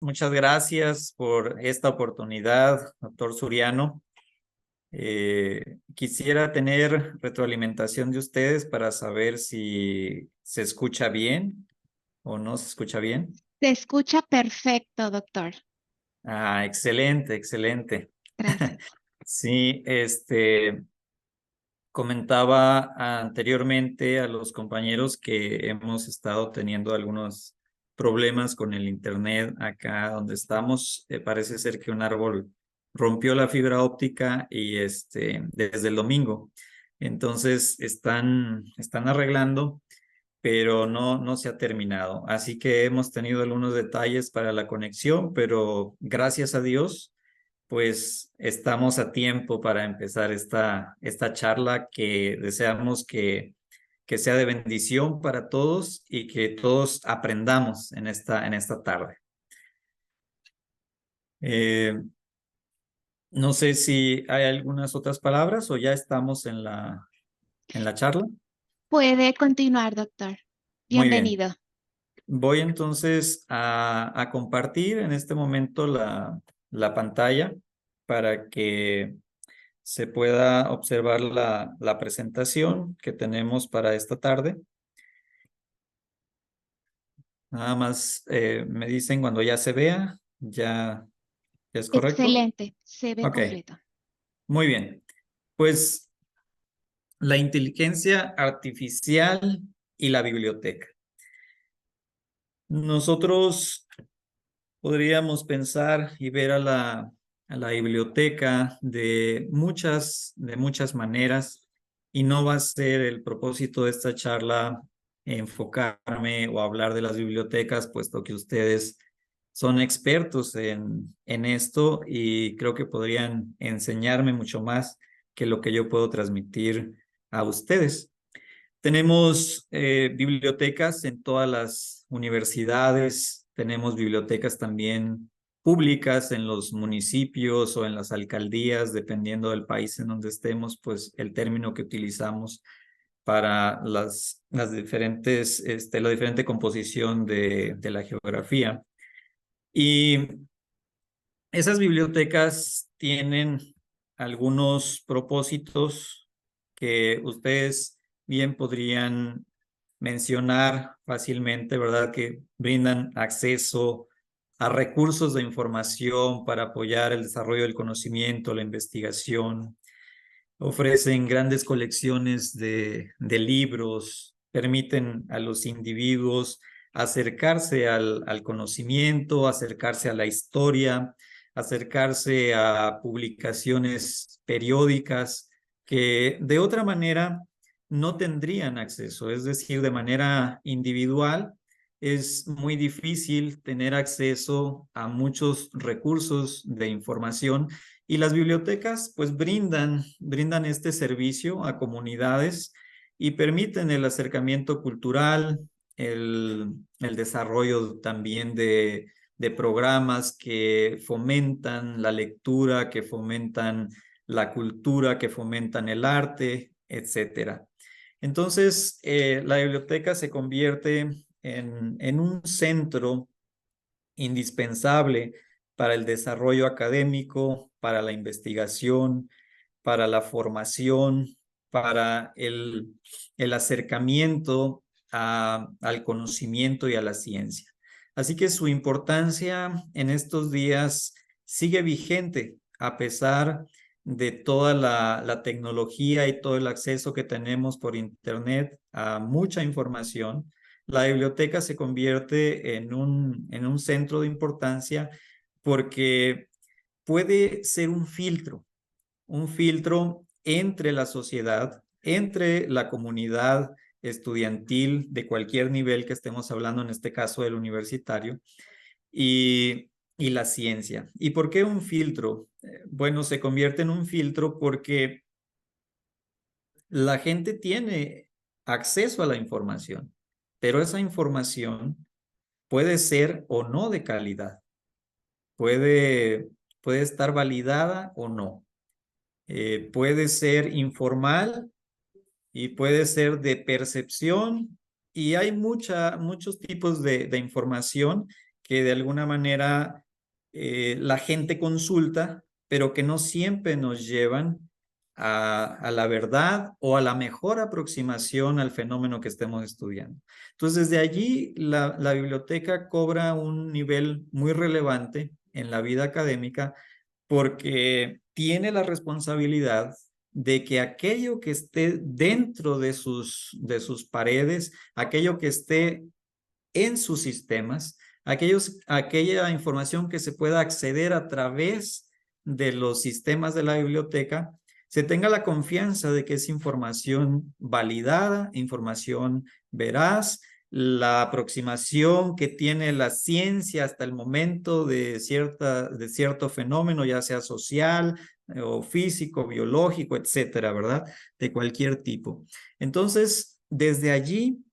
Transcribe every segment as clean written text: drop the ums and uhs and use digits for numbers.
Muchas gracias por esta oportunidad, doctor Suriano. Quisiera tener retroalimentación de ustedes para saber si se escucha bien o no se escucha bien. Se escucha perfecto, doctor. Ah, excelente, excelente. Gracias. Sí, comentaba anteriormente a los compañeros que hemos estado teniendo algunos problemas con el internet acá donde estamos. Parece ser que un árbol rompió la fibra óptica y desde el domingo. Entonces están arreglando, pero no se ha terminado. Así que hemos tenido algunos detalles para la conexión, pero gracias a Dios pues estamos a tiempo para empezar esta charla que deseamos que sea de bendición para todos y que todos aprendamos en esta tarde. Eh, no sé si hay algunas otras palabras o ya estamos en la charla. Puede continuar, doctor. Muy bien. Bienvenido. Voy entonces a compartir en este momento la pantalla para que se pueda observar la presentación que tenemos para esta tarde. Nada más me dicen cuando ya se vea, ya es correcto. Excelente. Se ve Ok, completo. muy bien. Pues la inteligencia artificial y la biblioteca. Nosotros podríamos pensar y ver a la biblioteca de muchas maneras, y no va a ser el propósito de esta charla enfocarme o hablar de las bibliotecas, puesto que ustedes son expertos en esto y creo que podrían enseñarme mucho más que lo que yo puedo transmitir a ustedes. Tenemos bibliotecas en todas las universidades, tenemos bibliotecas también públicas en los municipios o en las alcaldías, dependiendo del país en donde estemos, pues el término que utilizamos para las diferentes, la diferente composición de la geografía. Y esas bibliotecas tienen algunos propósitos que ustedes bien podrían mencionar fácilmente, ¿verdad? Que brindan acceso a recursos de información para apoyar el desarrollo del conocimiento, la investigación. Ofrecen grandes colecciones de libros, permiten a los individuos acercarse al conocimiento, acercarse a la historia, acercarse a publicaciones periódicas que de otra manera no tendrían acceso. Es decir, de manera individual es muy difícil tener acceso a muchos recursos de información, y las bibliotecas pues brindan este servicio a comunidades y permiten el acercamiento cultural, el desarrollo también de programas que fomentan la lectura, que fomentan la cultura, que fomentan el arte, etcétera. Entonces, la biblioteca se convierte en un centro indispensable para el desarrollo académico, para la investigación, para la formación, para el acercamiento al conocimiento y a la ciencia. Así que su importancia en estos días sigue vigente a pesar de toda la tecnología y todo el acceso que tenemos por Internet a mucha información. La biblioteca se convierte en un centro de importancia porque puede ser un filtro entre la sociedad, entre la comunidad estudiantil de cualquier nivel que estemos hablando, en este caso del universitario, y la ciencia. ¿Y por qué un filtro? Bueno, se convierte en un filtro porque la gente tiene acceso a la información, pero esa información puede ser o no de calidad, puede, puede estar validada o no. Puede ser informal y puede ser de percepción, y hay muchos tipos de información que de alguna manera la gente consulta, pero que no siempre nos llevan a la verdad o a la mejor aproximación al fenómeno que estemos estudiando. Entonces, desde allí la biblioteca cobra un nivel muy relevante en la vida académica porque tiene la responsabilidad de que aquello que esté dentro de sus paredes, aquello que esté en sus sistemas, aquella información que se pueda acceder a través de los sistemas de la biblioteca, se tenga la confianza de que es información validada, información veraz, la aproximación que tiene la ciencia hasta el momento de cierto fenómeno, ya sea social o físico, biológico, etcétera, ¿verdad? De cualquier tipo. Entonces, desde allí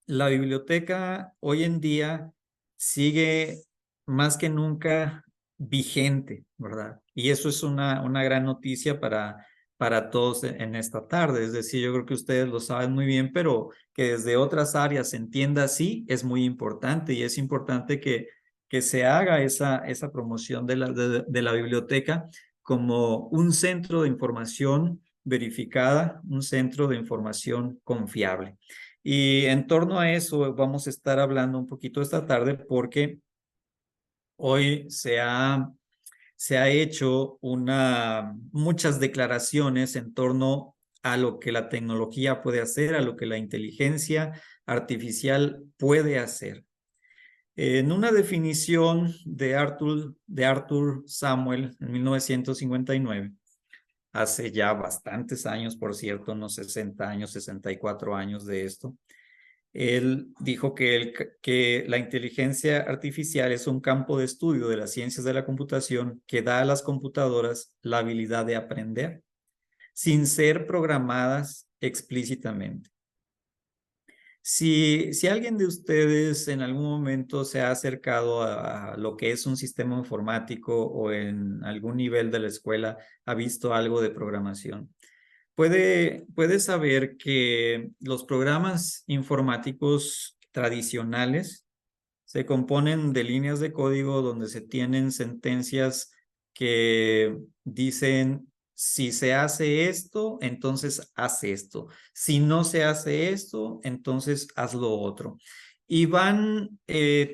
la biblioteca hoy en día sigue más que nunca vigente, ¿verdad? Y eso es una gran noticia para todos en esta tarde. Es decir, yo creo que ustedes lo saben muy bien, pero que desde otras áreas se entienda así es muy importante y es importante que se haga esa promoción de la biblioteca como un centro de información verificada, un centro de información confiable. Y en torno a eso vamos a estar hablando un poquito esta tarde porque hoy se ha hecho muchas declaraciones en torno a lo que la tecnología puede hacer, a lo que la inteligencia artificial puede hacer. En una definición de Arthur Samuel en 1959, hace ya bastantes años, por cierto, unos 60 años, 64 años de esto, él dijo que la inteligencia artificial es un campo de estudio de las ciencias de la computación que da a las computadoras la habilidad de aprender sin ser programadas explícitamente. Si alguien de ustedes en algún momento se ha acercado a lo que es un sistema informático o en algún nivel de la escuela ha visto algo de programación, puede saber que los programas informáticos tradicionales se componen de líneas de código donde se tienen sentencias que dicen, si se hace esto, entonces haz esto. Si no se hace esto, entonces haz lo otro. Y van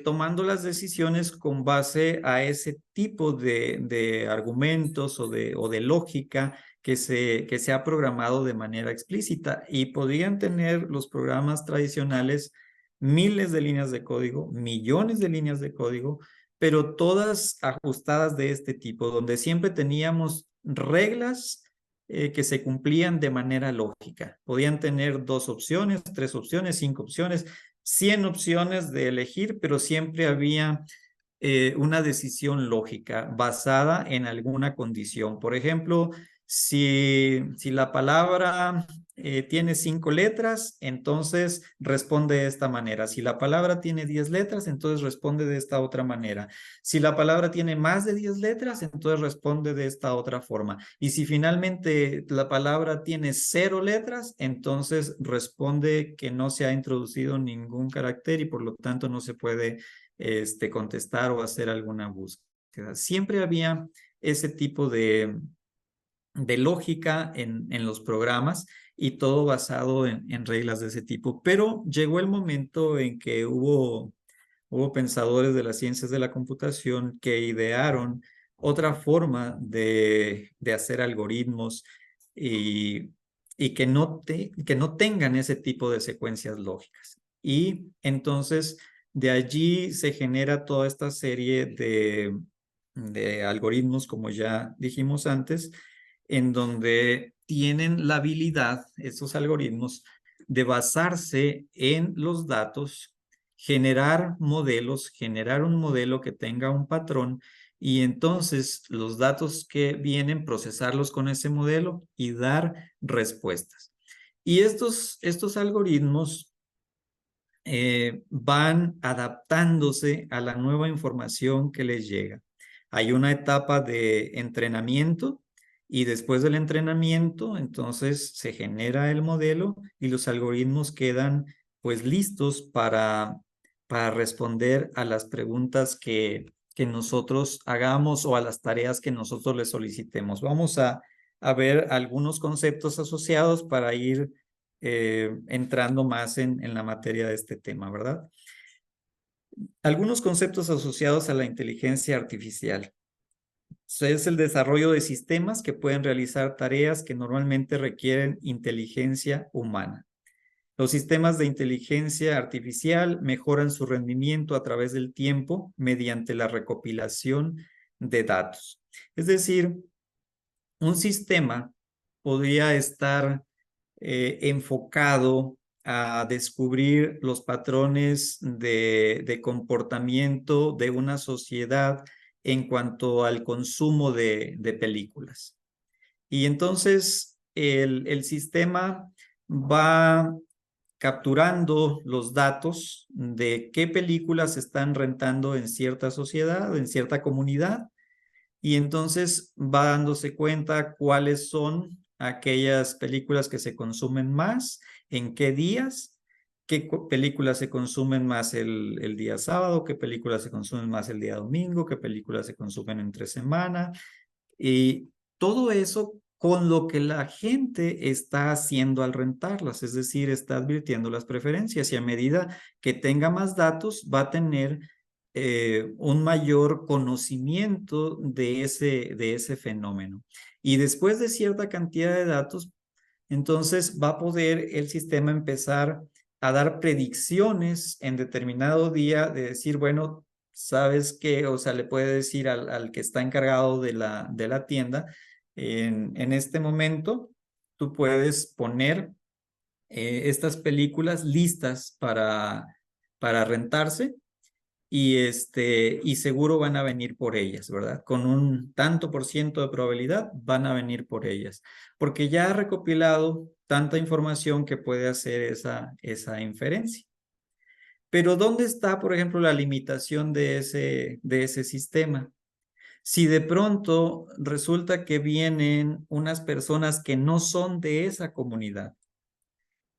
tomando las decisiones con base a ese tipo de argumentos o de lógica que se ha programado de manera explícita. Y podrían tener los programas tradicionales miles de líneas de código, millones de líneas de código, pero todas ajustadas de este tipo, donde siempre teníamos reglas que se cumplían de manera lógica. Podían tener 2 opciones, 3 opciones, 5 opciones, 100 opciones de elegir, pero siempre había una decisión lógica basada en alguna condición. Por ejemplo, si la palabra tiene 5 letras, entonces responde de esta manera. Si la palabra tiene 10 letras, entonces responde de esta otra manera. Si la palabra tiene más de 10 letras, entonces responde de esta otra forma. Y si finalmente la palabra tiene 0 letras, entonces responde que no se ha introducido ningún carácter y por lo tanto no se puede contestar o hacer alguna búsqueda. Siempre había ese tipo de lógica en los programas y todo basado en reglas de ese tipo. Pero llegó el momento en que hubo pensadores de las ciencias de la computación que idearon otra forma de hacer algoritmos y, y que no tengan ese tipo de secuencias lógicas. Y entonces de allí se genera toda esta serie de algoritmos, como ya dijimos antes, en donde tienen la habilidad, estos algoritmos, de basarse en los datos, generar modelos, generar un modelo que tenga un patrón y entonces los datos que vienen, procesarlos con ese modelo y dar respuestas. Y estos algoritmos van adaptándose a la nueva información que les llega. Hay una etapa de entrenamiento y después del entrenamiento, entonces se genera el modelo y los algoritmos quedan pues listos para responder a las preguntas que nosotros hagamos o a las tareas que nosotros le solicitemos. Vamos a ver algunos conceptos asociados para ir entrando más en la materia de este tema, ¿verdad? Algunos conceptos asociados a la inteligencia artificial. Es el desarrollo de sistemas que pueden realizar tareas que normalmente requieren inteligencia humana. Los sistemas de inteligencia artificial mejoran su rendimiento a través del tiempo mediante la recopilación de datos. Es decir, un sistema podría estar enfocado a descubrir los patrones de comportamiento de una sociedad en cuanto al consumo de películas. Y entonces el sistema va capturando los datos de qué películas se están rentando en cierta sociedad, en cierta comunidad, y entonces va dándose cuenta cuáles son aquellas películas que se consumen más, en qué días, qué películas se consumen más el día sábado, qué películas se consumen más el día domingo, qué películas se consumen entre semana, y todo eso con lo que la gente está haciendo al rentarlas, es decir, está advirtiendo las preferencias y a medida que tenga más datos va a tener un mayor conocimiento de ese fenómeno. Y después de cierta cantidad de datos, entonces va a poder el sistema empezar a dar predicciones en determinado día de decir, bueno, ¿sabes qué? O sea, le puede decir al que está encargado de la tienda, en este momento tú puedes poner estas películas listas para rentarse y seguro van a venir por ellas, ¿verdad? Con un tanto por ciento de probabilidad van a venir por ellas, porque ya ha recopilado tanta información que puede hacer esa inferencia. Pero ¿dónde está, por ejemplo, la limitación de ese sistema? Si de pronto resulta que vienen unas personas que no son de esa comunidad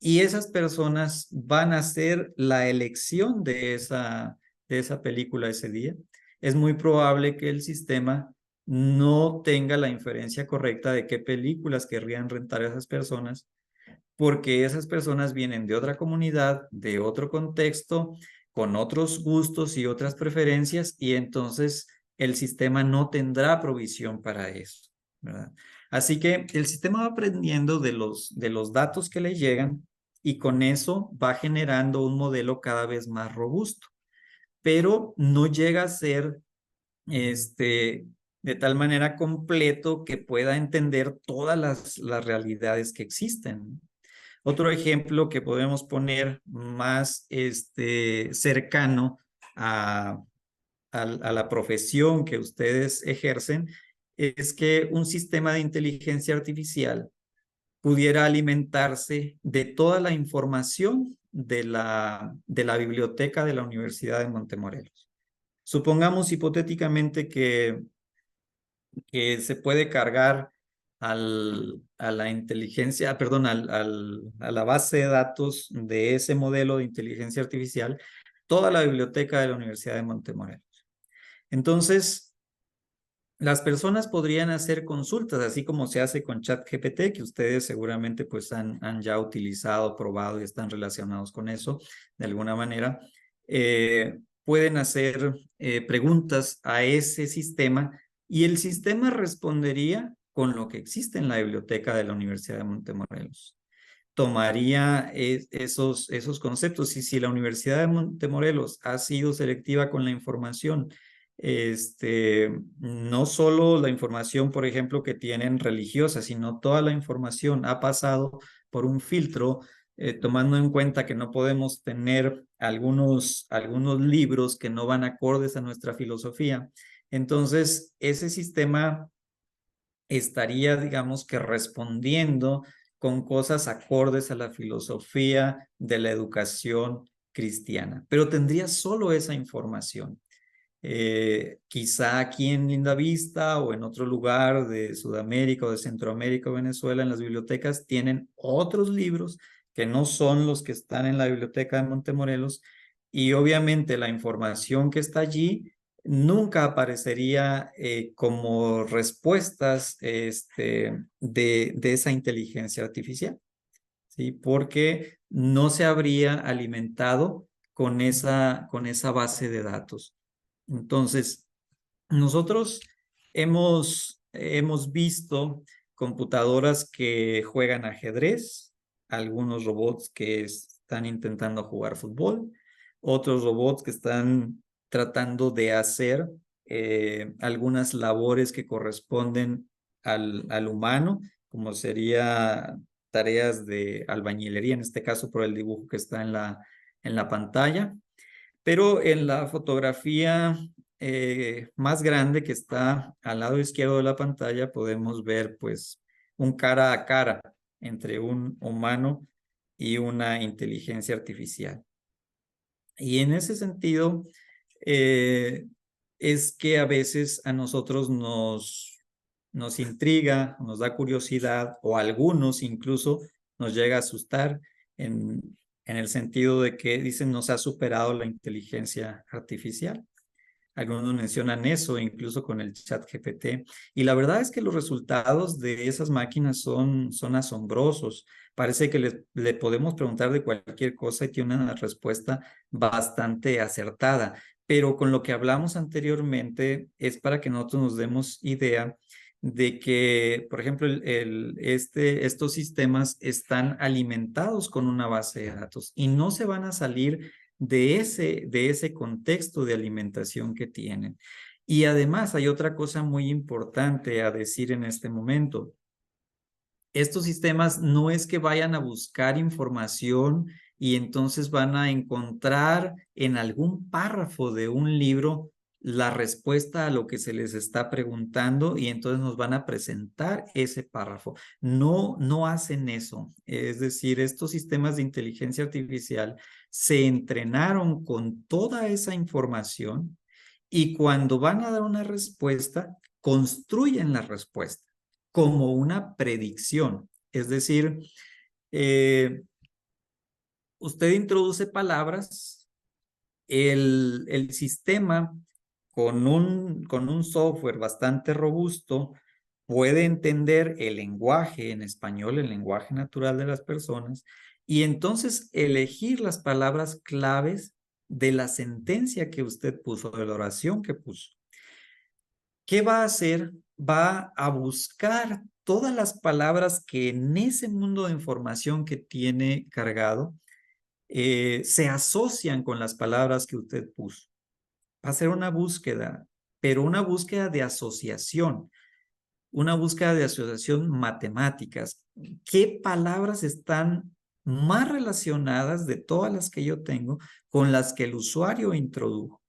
y esas personas van a hacer la elección de esa película ese día, es muy probable que el sistema no tenga la inferencia correcta de qué películas querrían rentar esas personas, porque esas personas vienen de otra comunidad, de otro contexto, con otros gustos y otras preferencias, y entonces el sistema no tendrá provisión para eso, ¿verdad? Así que el sistema va aprendiendo de los datos que le llegan y con eso va generando un modelo cada vez más robusto, pero no llega a ser de tal manera completo que pueda entender todas las realidades que existen. Otro ejemplo que podemos poner más cercano a la profesión que ustedes ejercen es que un sistema de inteligencia artificial pudiera alimentarse de toda la información de la biblioteca de la Universidad de Montemorelos. Supongamos hipotéticamente que se puede cargar a la inteligencia, perdón, a la base de datos de ese modelo de inteligencia artificial, toda la biblioteca de la Universidad de Montemorelos. Entonces, las personas podrían hacer consultas, así como se hace con ChatGPT, que ustedes seguramente pues han ya utilizado, probado y están relacionados con eso de alguna manera. Pueden hacer preguntas a ese sistema y el sistema respondería con lo que existe en la biblioteca de la Universidad de Montemorelos. Tomaría esos conceptos y si la Universidad de Montemorelos ha sido selectiva con la información, no solo la información, por ejemplo, que tienen religiosa, sino toda la información ha pasado por un filtro, tomando en cuenta que no podemos tener algunos libros que no van acordes a nuestra filosofía. Entonces, ese sistema estaría, digamos que respondiendo con cosas acordes a la filosofía de la educación cristiana, pero tendría solo esa información. Quizá aquí en Lindavista o en otro lugar de Sudamérica o de Centroamérica o Venezuela, en las bibliotecas tienen otros libros que no son los que están en la biblioteca de Montemorelos y obviamente la información que está allí nunca aparecería como respuestas de esa inteligencia artificial, ¿sí? Porque no se habría alimentado con esa base de datos. Entonces, nosotros hemos visto computadoras que juegan ajedrez, algunos robots que están intentando jugar fútbol, otros robots que están tratando de hacer algunas labores que corresponden al humano, como sería tareas de albañilería, en este caso por el dibujo que está en la pantalla. Pero en la fotografía más grande que está al lado izquierdo de la pantalla podemos ver pues un cara a cara entre un humano y una inteligencia artificial. Y en ese sentido eh, es que a veces a nosotros nos intriga, nos da curiosidad o a algunos incluso nos llega a asustar en el sentido de que dicen nos ha superado la inteligencia artificial. Algunos mencionan eso, incluso con el chat GPT. Y la verdad es que los resultados de esas máquinas son asombrosos. Parece que le podemos preguntar de cualquier cosa y tiene una respuesta bastante acertada. Pero con lo que hablamos anteriormente es para que nosotros nos demos idea de que, por ejemplo, estos sistemas están alimentados con una base de datos y no se van a salir de ese contexto de alimentación que tienen. Y además hay otra cosa muy importante a decir en este momento. Estos sistemas no es que vayan a buscar información y entonces van a encontrar en algún párrafo de un libro la respuesta a lo que se les está preguntando y entonces nos van a presentar ese párrafo. No, no hacen eso. Es decir, estos sistemas de inteligencia artificial se entrenaron con toda esa información y cuando van a dar una respuesta, construyen la respuesta como una predicción. Es decir, usted introduce palabras, el sistema con un software bastante robusto puede entender el lenguaje en español, el lenguaje natural de las personas, y entonces elegir las palabras claves de la sentencia que usted puso, de la oración que puso. ¿Qué va a hacer? Va a buscar todas las palabras que en ese mundo de información que tiene cargado se asocian con las palabras que usted puso. Va a ser una búsqueda, pero una búsqueda de asociación, una búsqueda de asociación matemáticas. ¿Qué palabras están más relacionadas de todas las que yo tengo con las que el usuario introdujo?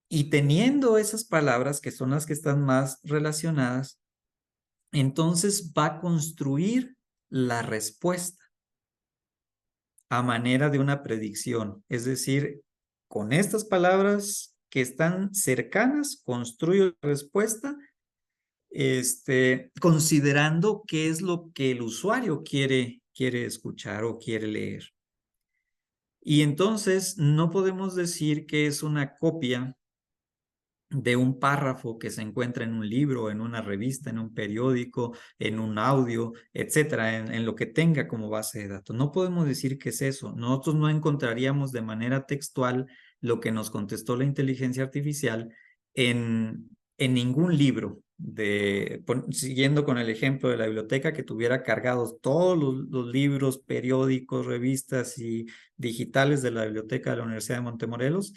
Y teniendo esas palabras que son las que están más relacionadas, entonces va a construir la respuesta a manera de una predicción. Es decir, con estas palabras que están cercanas, construyo la respuesta, considerando qué es lo que el usuario quiere escuchar o quiere leer. Y entonces no podemos decir que es una copia de un párrafo que se encuentra en un libro, en una revista, en un periódico, en un audio, etcétera, en lo que tenga como base de datos. No podemos decir que es eso. Nosotros no encontraríamos de manera textual lo que nos contestó la inteligencia artificial en ningún libro. Siguiendo con el ejemplo de la biblioteca que tuviera cargados todos los libros, periódicos, revistas y digitales de la biblioteca de la Universidad de Montemorelos,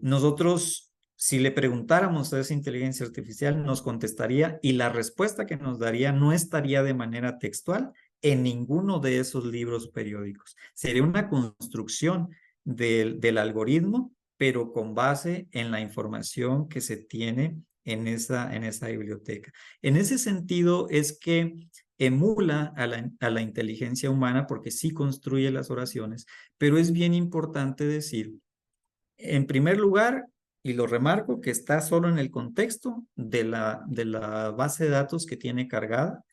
nosotros si le preguntáramos a esa inteligencia artificial, nos contestaría y la respuesta que nos daría no estaría de manera textual en ninguno de esos libros periódicos. Sería una construcción del algoritmo, pero con base en la información que se tiene en esa biblioteca. En ese sentido es que emula a la inteligencia humana porque sí construye las oraciones, pero es bien importante decir, en primer lugar, y lo remarco, que está solo en el contexto de la base de datos que tiene cargada.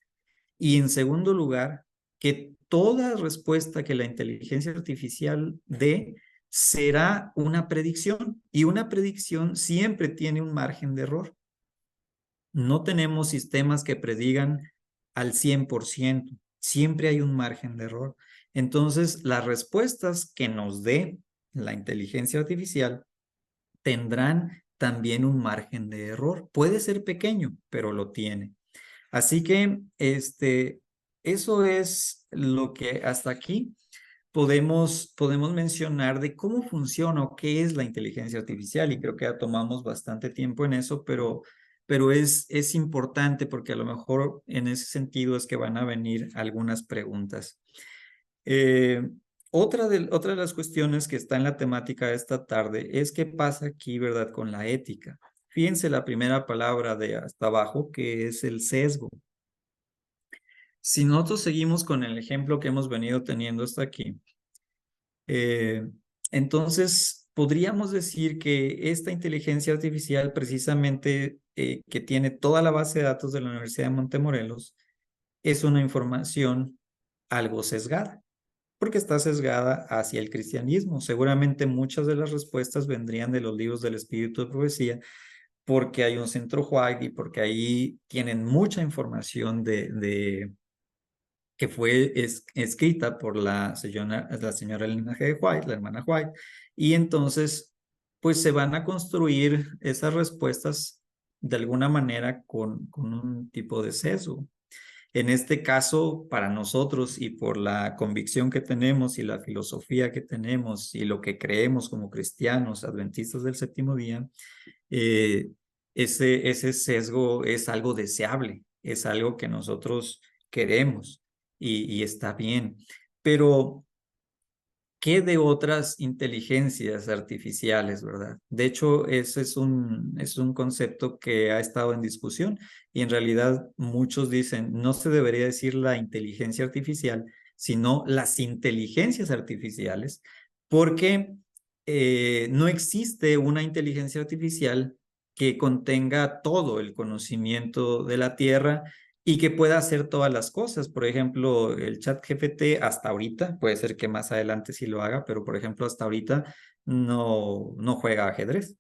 Y en segundo lugar, que toda respuesta que la inteligencia artificial dé será una predicción, y una predicción siempre tiene un margen de error. No tenemos sistemas que predigan al 100%, siempre hay un margen de error. Entonces, las respuestas que nos dé la inteligencia artificial tendrán también un margen de error. Puede ser pequeño, pero lo tiene. Así que eso es lo que hasta aquí podemos mencionar de cómo funciona o qué es la inteligencia artificial, y creo que ya tomamos bastante tiempo en eso, pero es importante porque a lo mejor en ese sentido es que van a venir algunas preguntas. Otra de las cuestiones que está en la temática de esta tarde es qué pasa aquí, ¿verdad?, con la ética. Fíjense la primera palabra de hasta abajo, que es el sesgo. Si nosotros seguimos con el ejemplo que hemos venido teniendo hasta aquí, entonces podríamos decir que esta inteligencia artificial precisamente que tiene toda la base de datos de la Universidad de Montemorelos es una información algo sesgada, porque está sesgada hacia el cristianismo. Seguramente muchas de las respuestas vendrían de los libros del Espíritu de Profecía, porque hay un centro White y porque ahí tienen mucha información que fue escrita por la señora Elena G. White, la hermana White, y entonces pues se van a construir esas respuestas de alguna manera con un tipo de sesgo. En este caso, para nosotros y por la convicción que tenemos y la filosofía que tenemos y lo que creemos como cristianos adventistas del séptimo día, ese sesgo es algo deseable, es algo que nosotros queremos y está bien. Pero, ¿qué de otras inteligencias artificiales, verdad? De hecho, ese es un concepto que ha estado en discusión y en realidad muchos dicen, no se debería decir la inteligencia artificial, sino las inteligencias artificiales, porque no existe una inteligencia artificial que contenga todo el conocimiento de la Tierra y que pueda hacer todas las cosas. Por ejemplo, el chat GPT hasta ahorita, puede ser que más adelante sí lo haga, pero por ejemplo hasta ahorita no juega ajedrez.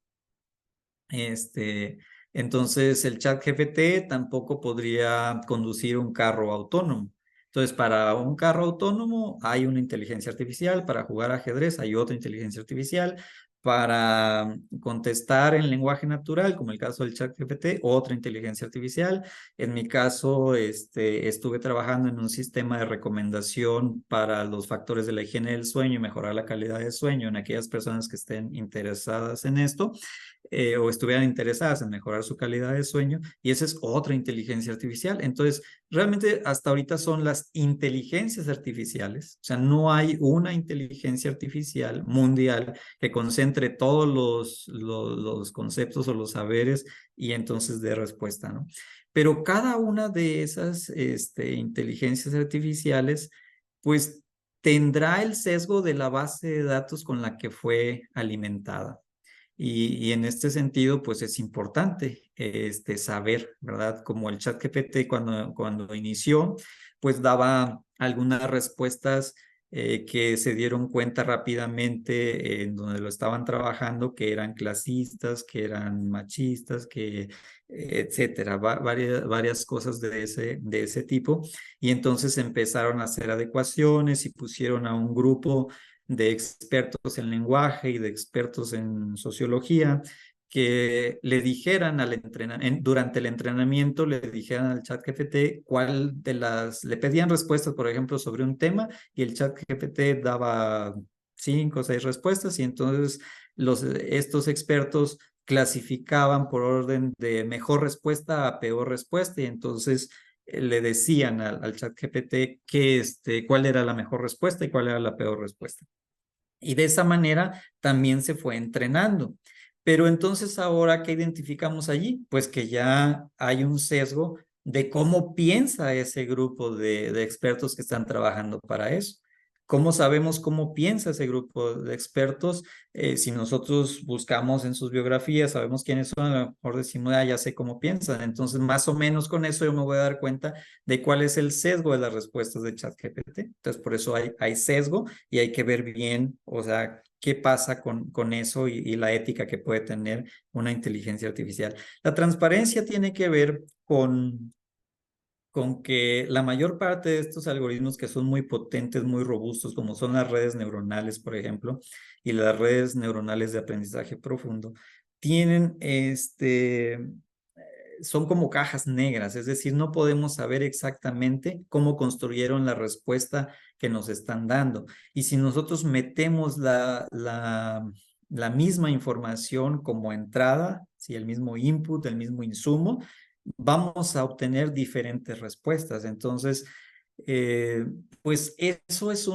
Entonces el chat GPT tampoco podría conducir un carro autónomo. Entonces, para un carro autónomo hay una inteligencia artificial, para jugar ajedrez hay otra inteligencia artificial, para contestar en lenguaje natural, como el caso del chat GPT, otra inteligencia artificial. En mi caso, estuve trabajando en un sistema de recomendación para los factores de la higiene del sueño y mejorar la calidad del sueño en aquellas personas que estén interesadas en esto. O estuvieran interesadas en mejorar su calidad de sueño, y esa es otra inteligencia artificial. Entonces, realmente hasta ahorita son las inteligencias artificiales, o sea, no hay una inteligencia artificial mundial que concentre todos los conceptos o los saberes y entonces dé respuesta, ¿no? Pero cada una de esas inteligencias artificiales, pues tendrá el sesgo de la base de datos con la que fue alimentada. Y en este sentido, pues es importante saber, ¿verdad? Como el chat GPT cuando inició, pues daba algunas respuestas que se dieron cuenta rápidamente en donde lo estaban trabajando, que eran clasistas, que eran machistas, etcétera, varias cosas de ese tipo. Y entonces empezaron a hacer adecuaciones y pusieron a un grupo de expertos en lenguaje y de expertos en sociología que le dijeran durante el entrenamiento, le dijeran al chat GPT le pedían respuestas, por ejemplo, sobre un tema, y el chat GPT daba 5 o 6 respuestas, y entonces estos expertos clasificaban por orden de mejor respuesta a peor respuesta, y entonces le decían al chat GPT cuál era la mejor respuesta y cuál era la peor respuesta. Y de esa manera también se fue entrenando. Pero entonces ahora, ¿qué identificamos allí? Pues que ya hay un sesgo de cómo piensa ese grupo de expertos que están trabajando para eso. ¿Cómo sabemos cómo piensa ese grupo de expertos? Si nosotros buscamos en sus biografías, sabemos quiénes son, a lo mejor decimos, ah, ya sé cómo piensan. Entonces, más o menos con eso yo me voy a dar cuenta de cuál es el sesgo de las respuestas de ChatGPT. Entonces, por eso hay sesgo y hay que ver bien, o sea, qué pasa con eso y la ética que puede tener una inteligencia artificial. La transparencia tiene que ver con que la mayor parte de estos algoritmos que son muy potentes, muy robustos, como son las redes neuronales, por ejemplo, y las redes neuronales de aprendizaje profundo, tienen son como cajas negras, es decir, no podemos saber exactamente cómo construyeron la respuesta que nos están dando. Y si nosotros metemos la misma información como entrada, si el mismo input, el mismo insumo, vamos a obtener diferentes respuestas. Entonces, eh, pues eso es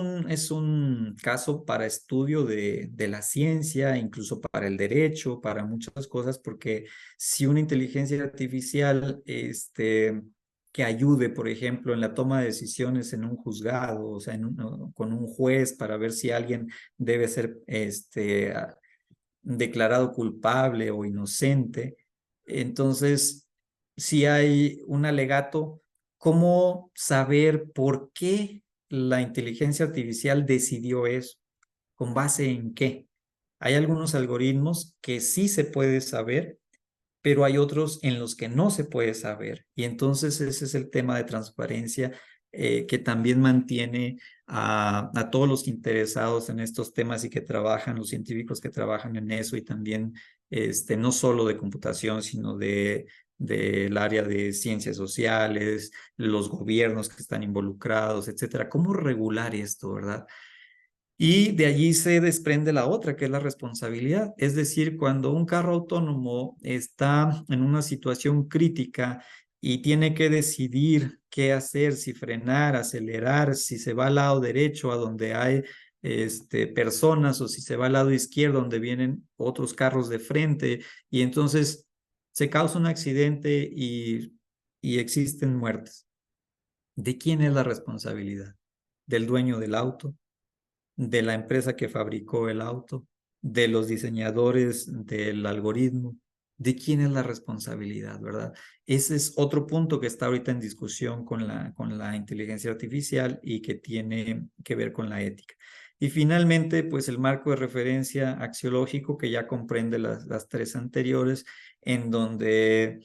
un caso para estudio de la ciencia, incluso para el derecho, para muchas cosas, porque si una inteligencia artificial que ayude, por ejemplo, en la toma de decisiones en un juzgado, o sea, con un juez para ver si alguien debe ser declarado culpable o inocente. Entonces, si hay un alegato, ¿cómo saber por qué la inteligencia artificial decidió eso? ¿Con base en qué? Hay algunos algoritmos que sí se puede saber, pero hay otros en los que no se puede saber. Y entonces ese es el tema de transparencia que también mantiene a todos los interesados en estos temas y que trabajan, los científicos que trabajan en eso y también no solo de computación, sino del área de ciencias sociales, los gobiernos que están involucrados, etcétera. ¿Cómo regular esto, verdad? Y de allí se desprende la otra, que es la responsabilidad. Es decir, cuando un carro autónomo está en una situación crítica y tiene que decidir qué hacer, si frenar, acelerar, si se va al lado derecho a donde hay personas o si se va al lado izquierdo donde vienen otros carros de frente y entonces se causa un accidente y existen muertes. ¿De quién es la responsabilidad? ¿Del dueño del auto? ¿De la empresa que fabricó el auto? ¿De los diseñadores del algoritmo? ¿De quién es la responsabilidad, verdad? Ese es otro punto que está ahorita en discusión con la inteligencia artificial y que tiene que ver con la ética. Y finalmente, pues el marco de referencia axiológico que ya comprende las tres anteriores, en donde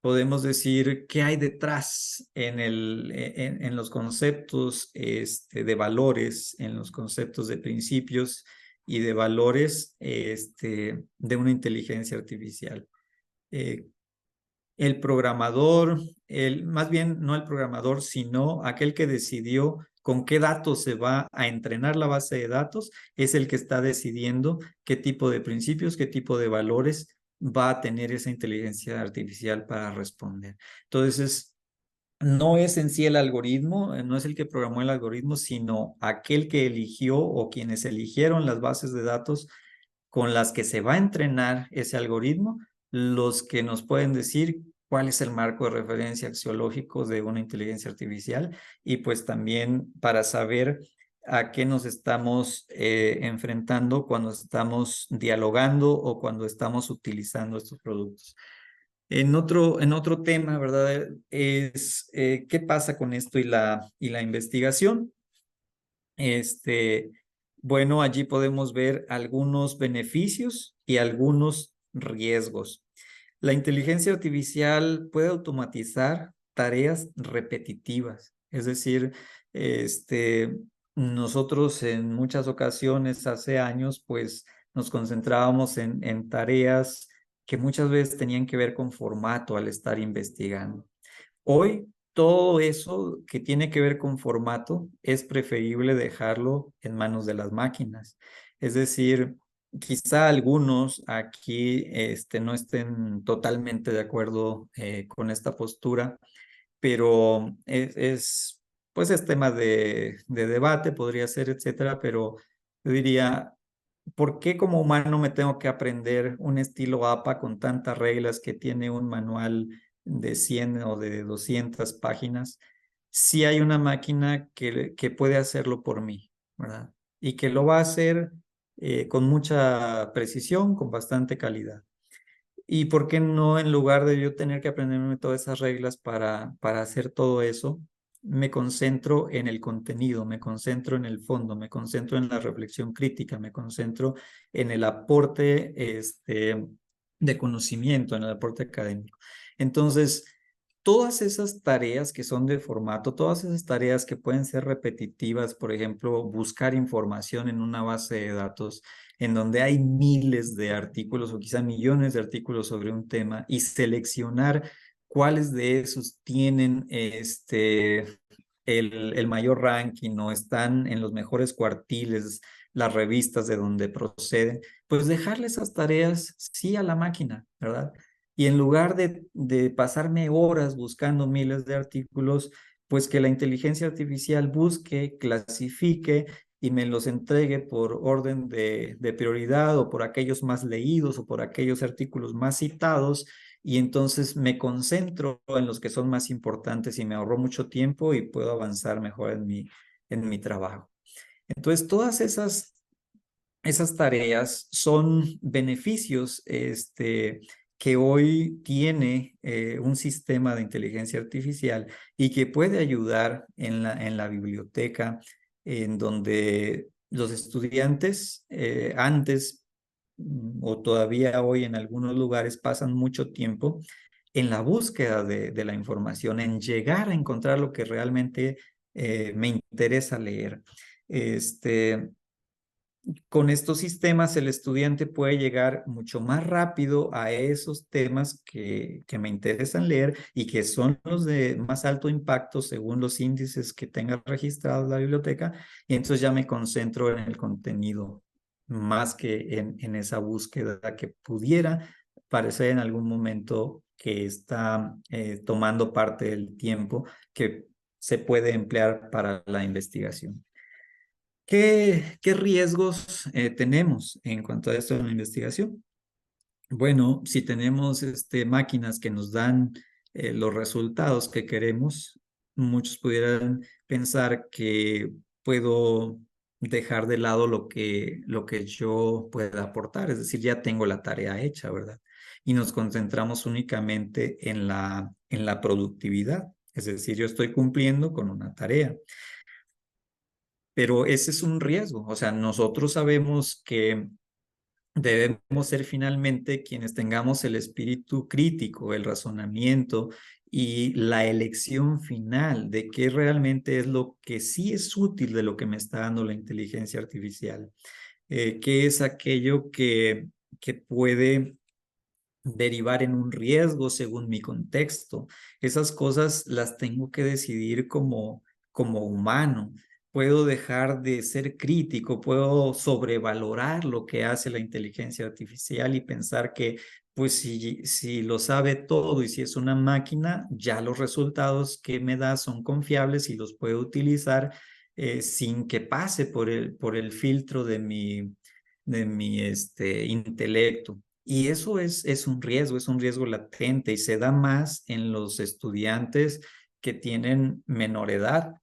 podemos decir qué hay detrás en los conceptos de valores, en los conceptos de principios y de valores de una inteligencia artificial. Eh, el programador, más bien no el programador, sino aquel que decidió con qué datos se va a entrenar la base de datos, es el que está decidiendo qué tipo de principios, qué tipo de valores va a tener esa inteligencia artificial para responder. Entonces, no es en sí el algoritmo, no es el que programó el algoritmo, sino aquel que eligió o quienes eligieron las bases de datos con las que se va a entrenar ese algoritmo, los que nos pueden decir cuál es el marco de referencia axiológico de una inteligencia artificial y pues también para saber a qué nos estamos enfrentando cuando estamos dialogando o cuando estamos utilizando estos productos. En otro tema, ¿verdad? Es qué pasa con esto y la investigación. Este, bueno, allí podemos ver algunos beneficios y algunos riesgos. La inteligencia artificial puede automatizar tareas repetitivas, es decir, nosotros en muchas ocasiones hace años, pues nos concentrábamos en tareas que muchas veces tenían que ver con formato al estar investigando. Hoy todo eso que tiene que ver con formato es preferible dejarlo en manos de las máquinas. Es decir, quizá algunos aquí no estén totalmente de acuerdo con esta postura, pero pues es tema de debate, podría ser, etcétera, pero yo diría, ¿por qué como humano me tengo que aprender un estilo APA con tantas reglas que tiene un manual de 100 o de 200 páginas si hay una máquina que puede hacerlo por mí? ¿verdad? Y que lo va a hacer con mucha precisión, con bastante calidad. ¿Y por qué no, en lugar de yo tener que aprenderme todas esas reglas para hacer todo eso, me concentro en el contenido, me concentro en el fondo, me concentro en la reflexión crítica, me concentro en el aporte de conocimiento, en el aporte académico? Entonces, todas esas tareas que son de formato, todas esas tareas que pueden ser repetitivas, por ejemplo, buscar información en una base de datos en donde hay miles de artículos o quizá millones de artículos sobre un tema y seleccionar cuáles de esos tienen el mayor ranking o están en los mejores cuartiles, las revistas de donde proceden, pues dejarle esas tareas sí a la máquina, ¿verdad? Y en lugar de pasarme horas buscando miles de artículos, pues que la inteligencia artificial busque, clasifique y me los entregue por orden de prioridad o por aquellos más leídos o por aquellos artículos más citados, y entonces me concentro en los que son más importantes y me ahorro mucho tiempo y puedo avanzar mejor en mi trabajo. Entonces, todas esas tareas son beneficios que hoy tiene un sistema de inteligencia artificial y que puede ayudar en la biblioteca, en donde los estudiantes antes o todavía hoy en algunos lugares pasan mucho tiempo en la búsqueda de la información, en llegar a encontrar lo que realmente me interesa leer. Con estos sistemas el estudiante puede llegar mucho más rápido a esos temas que me interesan leer y que son los de más alto impacto según los índices que tenga registrados la biblioteca, y entonces ya me concentro en el contenido más que en esa búsqueda que pudiera parecer en algún momento que está tomando parte del tiempo que se puede emplear para la investigación. ¿Qué riesgos tenemos en cuanto a esto de la investigación? Bueno, si tenemos máquinas que nos dan los resultados que queremos, muchos pudieran pensar que puedo dejar de lado lo que yo pueda aportar, es decir, ya tengo la tarea hecha, ¿verdad? Y nos concentramos únicamente en la productividad, es decir, yo estoy cumpliendo con una tarea. Pero ese es un riesgo. O sea, nosotros sabemos que debemos ser finalmente quienes tengamos el espíritu crítico, el razonamiento y la elección final de qué realmente es lo que sí es útil de lo que me está dando la inteligencia artificial. Qué es aquello que puede derivar en un riesgo según mi contexto. Esas cosas las tengo que decidir como humano. Puedo dejar de ser crítico, puedo sobrevalorar lo que hace la inteligencia artificial y pensar que, pues si lo sabe todo y si es una máquina, ya los resultados que me da son confiables y los puedo utilizar sin que pase por el filtro de mi intelecto. Y eso es un riesgo latente y se da más en los estudiantes que tienen menor edad.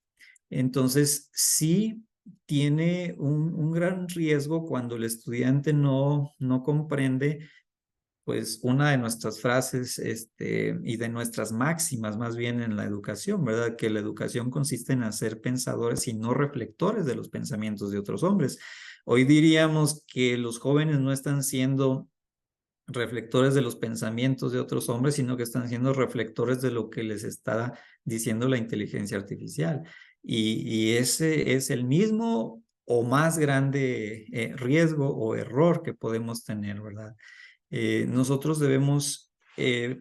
Entonces, sí tiene un gran riesgo cuando el estudiante no comprende, pues, una de nuestras frases y de nuestras máximas más bien en la educación, ¿verdad? Que la educación consiste en hacer pensadores y no reflectores de los pensamientos de otros hombres. Hoy diríamos que los jóvenes no están siendo reflectores de los pensamientos de otros hombres, sino que están siendo reflectores de lo que les está diciendo la inteligencia artificial. Y ese es el mismo o más grande riesgo o error que podemos tener, ¿verdad? Nosotros debemos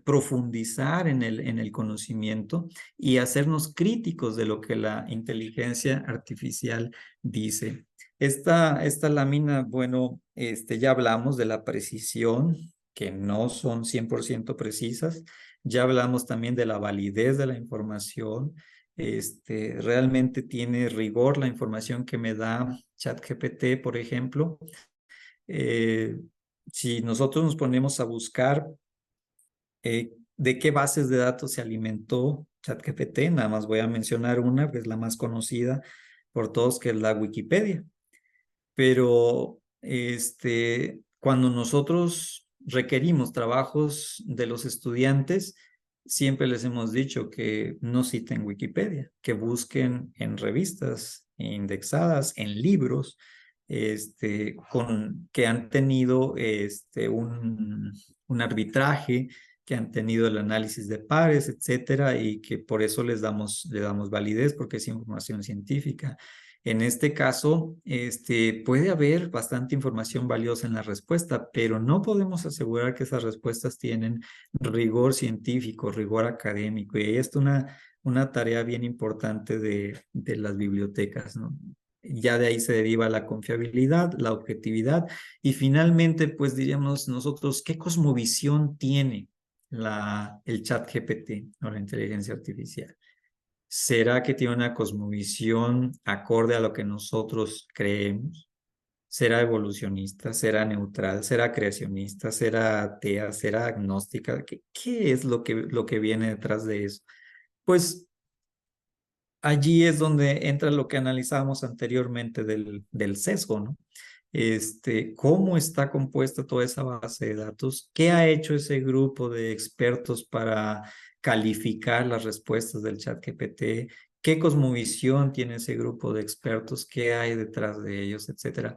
profundizar en el conocimiento y hacernos críticos de lo que la inteligencia artificial dice. Esta lámina, bueno, ya hablamos de la precisión, que no son 100% precisas. Ya hablamos también de la validez de la información. Realmente tiene rigor la información que me da ChatGPT, por ejemplo. Eh, si nosotros nos ponemos a buscar de qué bases de datos se alimentó ChatGPT, nada más voy a mencionar una, que es la más conocida por todos, que es la Wikipedia. pero cuando nosotros requerimos trabajos de los estudiantes, siempre les hemos dicho que no citen Wikipedia, que busquen en revistas indexadas, en libros, que han tenido un arbitraje, que han tenido el análisis de pares, etcétera, y que por eso le damos validez, porque es información científica. En este caso, puede haber bastante información valiosa en la respuesta, pero no podemos asegurar que esas respuestas tienen rigor científico, rigor académico, y esto es una tarea bien importante de las bibliotecas, ¿no? Ya de ahí se deriva la confiabilidad, la objetividad, y finalmente, pues diríamos nosotros, ¿qué cosmovisión tiene el chat GPT o la inteligencia artificial? ¿Será que tiene una cosmovisión acorde a lo que nosotros creemos? ¿Será evolucionista? ¿Será neutral? ¿Será creacionista? ¿Será atea? ¿Será agnóstica? ¿Qué es lo que viene detrás de eso? Pues allí es donde entra lo que analizábamos anteriormente del sesgo, ¿no? ¿Cómo está compuesta toda esa base de datos? ¿Qué ha hecho ese grupo de expertos para calificar las respuestas del chat GPT? ¿Qué cosmovisión tiene ese grupo de expertos? ¿Qué hay detrás de ellos, etcétera?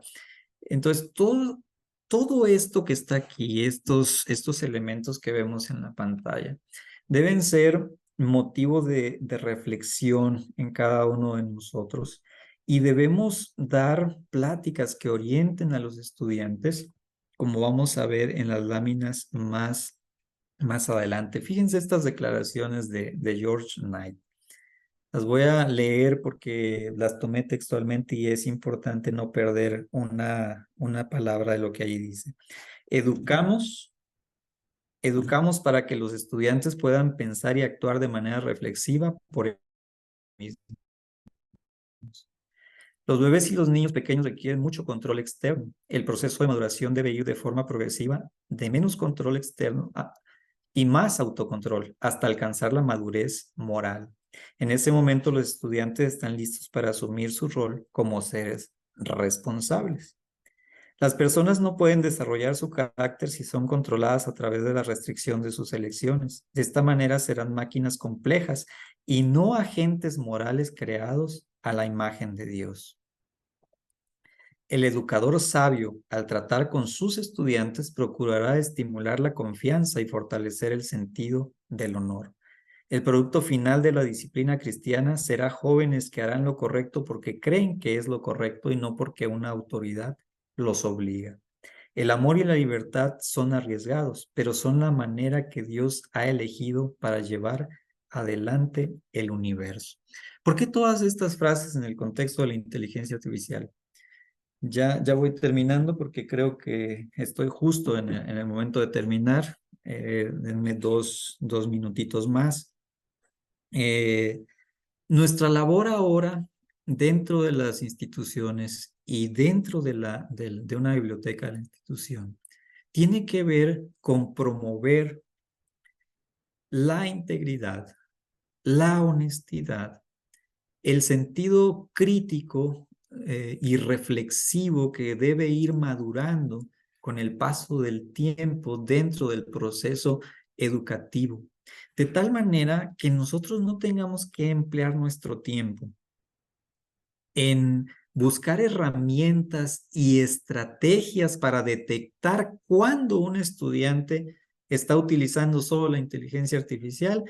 Entonces, todo esto que está aquí, estos elementos que vemos en la pantalla, deben ser motivo de reflexión en cada uno de nosotros y debemos dar pláticas que orienten a los estudiantes, como vamos a ver en las láminas más adelante. Fíjense estas declaraciones de George Knight. Las voy a leer porque las tomé textualmente y es importante no perder una palabra de lo que ahí dice. Educamos para que los estudiantes puedan pensar y actuar de manera reflexiva por ellos mismos. Los bebés y los niños pequeños requieren mucho control externo. El proceso de maduración debe ir de forma progresiva, de menos control externo y más autocontrol, hasta alcanzar la madurez moral. En ese momento los estudiantes están listos para asumir su rol como seres responsables. Las personas no pueden desarrollar su carácter si son controladas a través de la restricción de sus elecciones. De esta manera serán máquinas complejas y no agentes morales creados a la imagen de Dios. El educador sabio, al tratar con sus estudiantes, procurará estimular la confianza y fortalecer el sentido del honor. El producto final de la disciplina cristiana será jóvenes que harán lo correcto porque creen que es lo correcto y no porque una autoridad los obliga. El amor y la libertad son arriesgados, pero son la manera que Dios ha elegido para llevar adelante el universo. ¿Por qué todas estas frases en el contexto de la inteligencia artificial? Ya voy terminando porque creo que estoy justo en el momento de terminar. Denme dos minutitos más. Nuestra labor ahora dentro de las instituciones y dentro de una biblioteca de la institución tiene que ver con promover la integridad, la honestidad, el sentido crítico y reflexivo que debe ir madurando con el paso del tiempo dentro del proceso educativo, de tal manera que nosotros no tengamos que emplear nuestro tiempo en buscar herramientas y estrategias para detectar cuándo un estudiante está utilizando solo la inteligencia artificial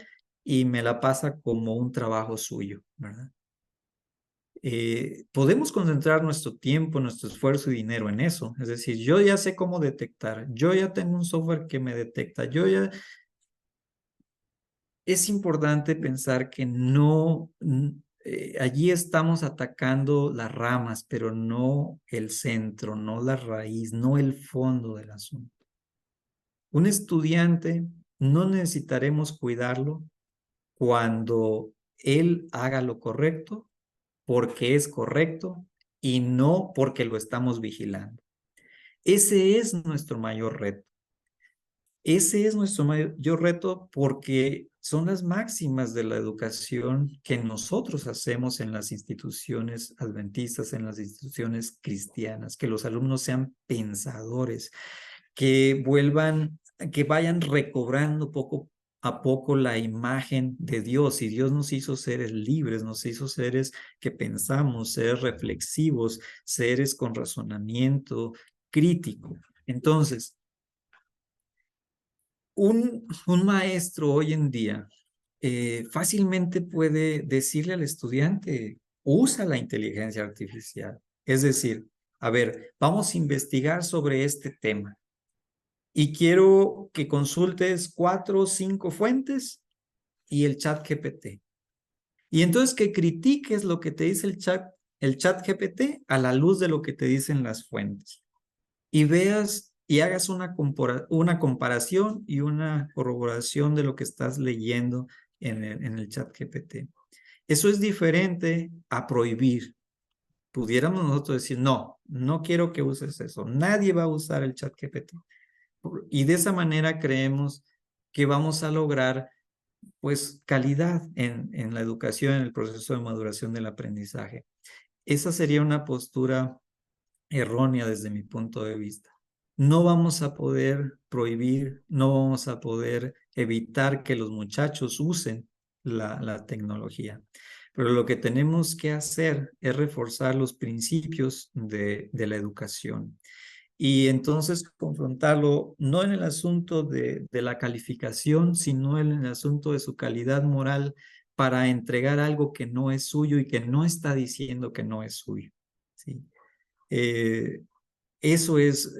y me la pasa como un trabajo suyo, ¿verdad? Podemos concentrar nuestro tiempo, nuestro esfuerzo y dinero en eso. Es decir, yo ya sé cómo detectar, yo ya tengo un software que me detecta, Es importante pensar que no, allí estamos atacando las ramas, pero no el centro, no la raíz, no el fondo del asunto. Un estudiante no necesitaremos cuidarlo cuando él haga lo correcto porque es correcto y no porque lo estamos vigilando. Ese es nuestro mayor reto. ese es nuestro mayor reto porque son las máximas de la educación que nosotros hacemos en las instituciones adventistas, en las instituciones cristianas, que los alumnos sean pensadores, que que vayan recobrando poco a poco la imagen de Dios. Y Dios nos hizo seres libres, nos hizo seres que pensamos, seres reflexivos, seres con razonamiento crítico. Entonces, un maestro hoy en día fácilmente puede decirle al estudiante, usa la inteligencia artificial. Es decir, a ver, vamos a investigar sobre este tema y quiero que consultes 4 o 5 fuentes y el chat GPT. Y entonces que critiques lo que te dice el chat GPT a la luz de lo que te dicen las fuentes. Y veas y hagas una comparación y una corroboración de lo que estás leyendo en el chat GPT. Eso es diferente a prohibir. Pudiéramos nosotros decir, no, no quiero que uses eso. Nadie va a usar el chat GPT. Y de esa manera creemos que vamos a lograr pues calidad en la educación, en el proceso de maduración del aprendizaje. Esa sería una postura errónea desde mi punto de vista. No vamos a poder prohibir, no vamos a poder evitar que los muchachos usen la tecnología. Pero lo que tenemos que hacer es reforzar los principios de la educación. Y entonces confrontarlo no en el asunto de la calificación, sino en el asunto de su calidad moral para entregar algo que no es suyo y que no está diciendo que no es suyo. ¿Sí? Eso es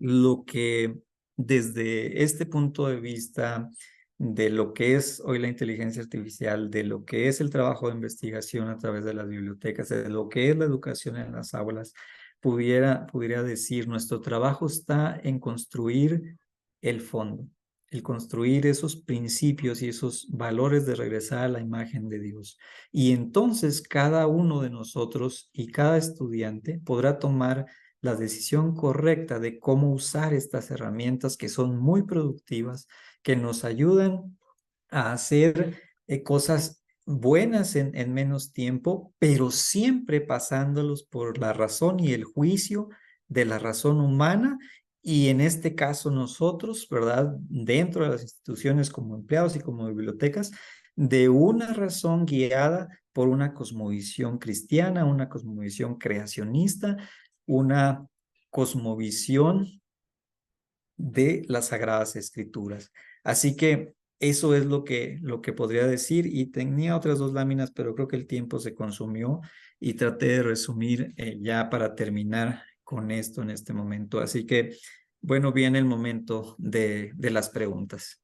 lo que desde este punto de vista de lo que es hoy la inteligencia artificial, de lo que es el trabajo de investigación a través de las bibliotecas, de lo que es la educación en las aulas, pudiera decir, nuestro trabajo está en construir el fondo, el construir esos principios y esos valores de regresar a la imagen de Dios. Y entonces cada uno de nosotros y cada estudiante podrá tomar la decisión correcta de cómo usar estas herramientas que son muy productivas, que nos ayudan a hacer cosas buenas en menos tiempo, pero siempre pasándolos por la razón y el juicio de la razón humana. Y en este caso nosotros, ¿verdad? Dentro de las instituciones como empleados y como bibliotecas, de una razón guiada por una cosmovisión cristiana, una cosmovisión creacionista, una cosmovisión de las Sagradas Escrituras. Así que eso es lo que podría decir, y tenía otras 2 láminas, pero creo que el tiempo se consumió y traté de resumir ya para terminar con esto en este momento. Así que, bueno, viene el momento de las preguntas.